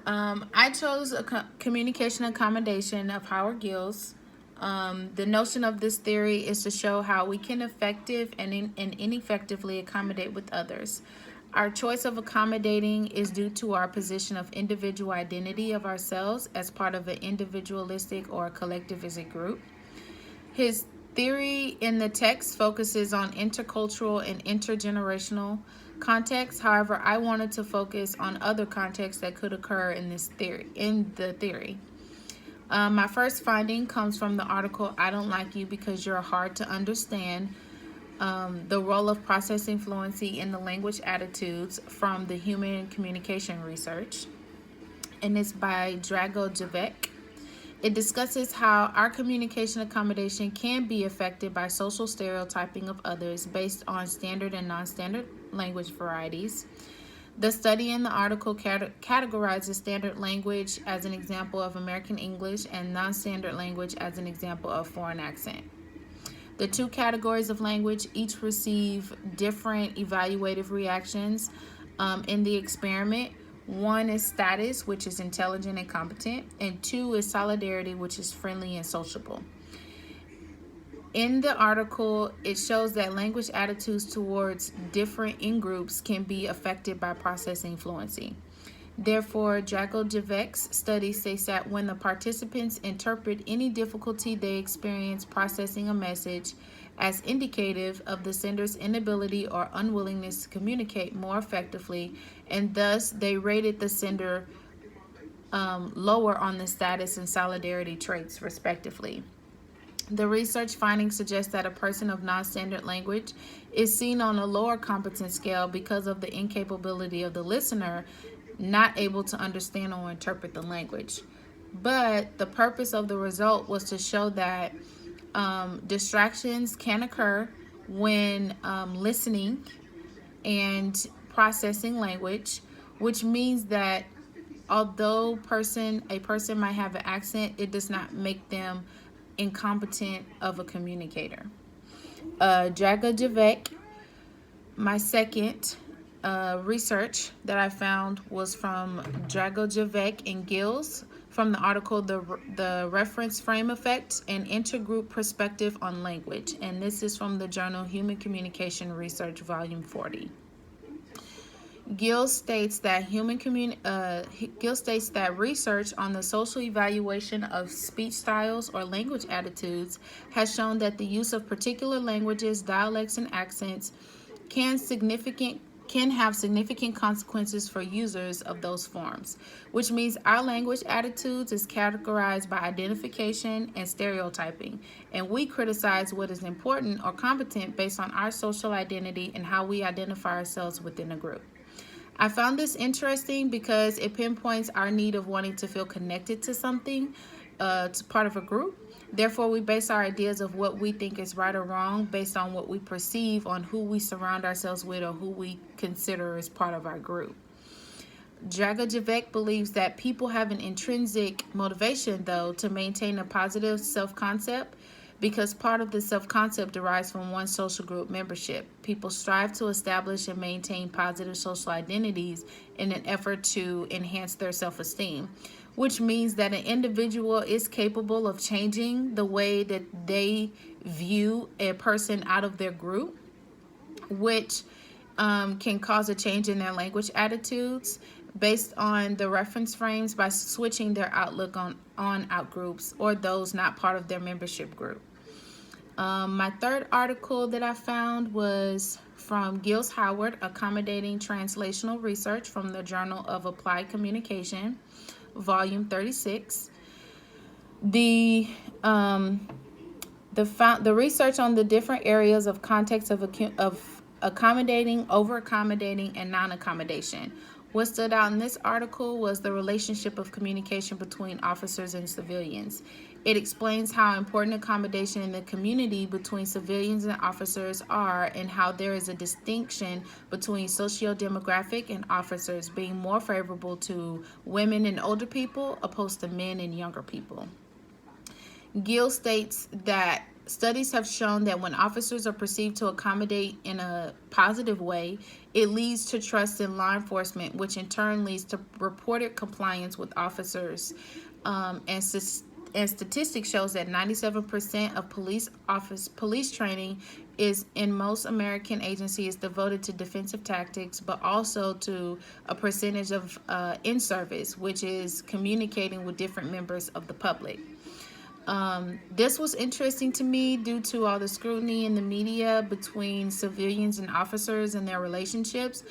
I chose communication accommodation of Howard Gills. The notion of this theory is to show how we can effective and ineffectively accommodate with others. Our choice of accommodating is due to our position of individual identity of ourselves as part of an individualistic or collectivistic group. His theory in the text focuses on intercultural and intergenerational contexts. However, I wanted to focus on other contexts that could occur in this theory. My first finding comes from the article "I Don't Like You Because You're Hard to Understand." The role of processing fluency in the language attitudes from the Human Communication Research, and it's by Drago. It discusses how our communication accommodation can be affected by social stereotyping of others based on standard and non-standard language varieties. The study in the article categorizes standard language as an example of American English and non-standard language as an example of foreign accent. The two categories of language each receive different evaluative reactions in the experiment. One is status, which is intelligent and competent, and two is solidarity, which is friendly and sociable. In the article, it shows that language attitudes towards different in-groups can be affected by processing fluency. Therefore, Dragojevic's study states that when the participants interpret any difficulty they experience processing a message as indicative of the sender's inability or unwillingness to communicate more effectively, and thus they rated the sender lower on the status and solidarity traits, respectively. The research findings suggest that a person of non-standard language is seen on a lower competence scale because of the incapability of the listener not able to understand or interpret the language. But the purpose of the result was to show that distractions can occur when listening and processing language, which means that although a person might have an accent, it does not make them incompetent of a communicator. Dragojevic, my second research that I found was from Dragojevic and Gills from the article The Reference Frame Effect and Intergroup Perspective on Language, and this is from the journal Human Communication Research, Volume 40. Gill states that research on the social evaluation of speech styles or language attitudes has shown that the use of particular languages, dialects, and accents can have significant consequences for users of those forms, which means our language attitudes is categorized by identification and stereotyping, and we criticize what is important or competent based on our social identity and how we identify ourselves within a group. I found this interesting because it pinpoints our need of wanting to feel connected to something, to part of a group. Therefore, we base our ideas of what we think is right or wrong based on what we perceive on who we surround ourselves with or who we consider as part of our group. Dragojevic believes that people have an intrinsic motivation, though, to maintain a positive self-concept because part of the self-concept derives from one's social group membership. People strive to establish and maintain positive social identities in an effort to enhance their self-esteem, which means that an individual is capable of changing the way that they view a person out of their group, which can cause a change in their language attitudes based on the reference frames by switching their outlook on outgroups or those not part of their membership group. My third article that I found was from Gills Howard, Accommodating Translational Research from the Journal of Applied Communication, Volume 36. The research on the different areas of context of accommodating, over-accommodating, and non-accommodation. What stood out in this article was the relationship of communication between officers and civilians. It explains how important accommodation in the community between civilians and officers are and how there is a distinction between socio-demographic and officers being more favorable to women and older people opposed to men and younger people. Gill states that Studies have shown that when officers are perceived to accommodate in a positive way, it leads to trust in law enforcement, which in turn leads to reported compliance with officers. And statistics shows that 97% of police training is in most American agencies devoted to defensive tactics, but also to a percentage of in service, which is communicating with different members of the public. This was interesting to me due to all the scrutiny in the media between civilians and officers and their relationships.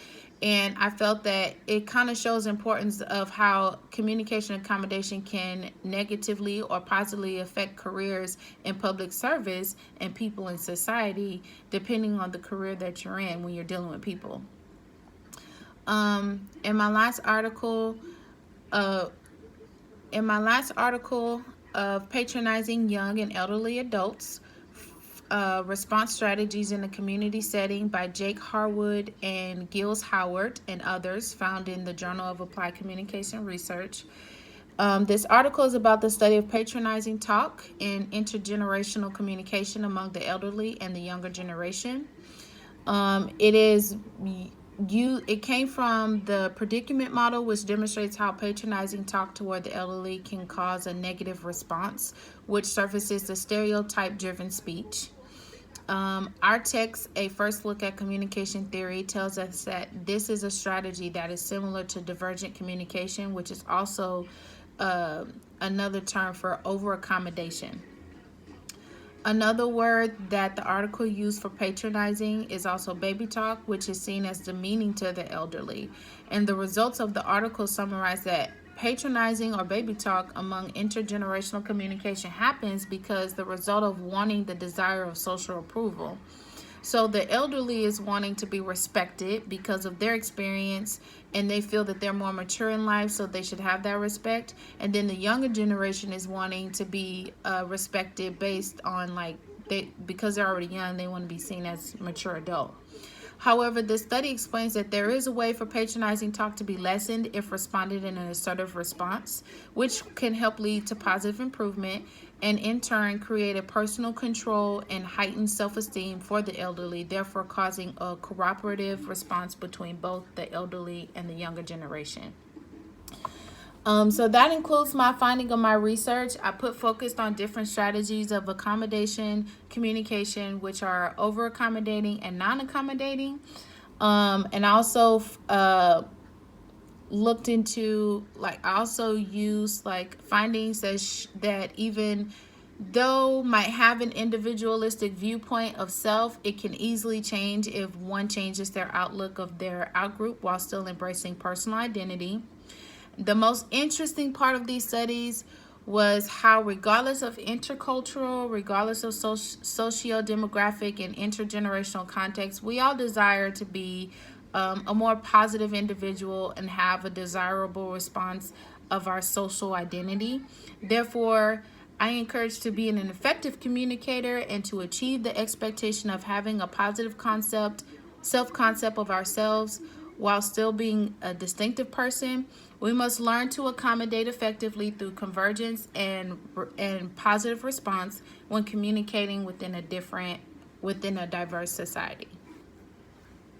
And I felt that it kind of shows the importance of how communication accommodation can negatively or positively affect careers in public service and people in society, depending on the career that you're in when you're dealing with people. In my last article, of patronizing young and elderly adults, response strategies in a community setting by Jake Harwood and Gilles Howard and others, found in the Journal of Applied Communication Research. This article is about the study of patronizing talk and intergenerational communication among the elderly and the younger generation. It came from the predicament model, which demonstrates how patronizing talk toward the elderly can cause a negative response, which surfaces the stereotype-driven speech. Our text, A First Look at Communication Theory, tells us that this is a strategy that is similar to divergent communication, which is also another term for over-accommodation. Another word that the article used for patronizing is also baby talk, which is seen as demeaning to the elderly. And the results of the article summarize that patronizing or baby talk among intergenerational communication happens because the result of wanting the desire of social approval. So the elderly is wanting to be respected because of their experience, and they feel that they're more mature in life, so they should have that respect. And then the younger generation is wanting to be respected based on because they're already young, they want to be seen as mature adult. However, the study explains that there is a way for patronizing talk to be lessened if responded in an assertive response, which can help lead to positive improvement and in turn create a personal control and heightened self-esteem for the elderly, therefore causing a cooperative response between both the elderly and the younger generation. So that includes my finding of my research. I focused on different strategies of accommodation, communication, which are over-accommodating and non-accommodating. And I also looked into, I also used findings that even though might have an individualistic viewpoint of self, it can easily change if one changes their outlook of their outgroup while still embracing personal identity. The most interesting part of these studies was how, regardless of intercultural, regardless of socio-demographic and intergenerational context, we all desire to be a more positive individual and have a desirable response of our social identity. Therefore, I encourage to be an effective communicator and to achieve the expectation of having a positive self-concept of ourselves while still being a distinctive person. We must learn to accommodate effectively through convergence and positive response when communicating within a diverse society.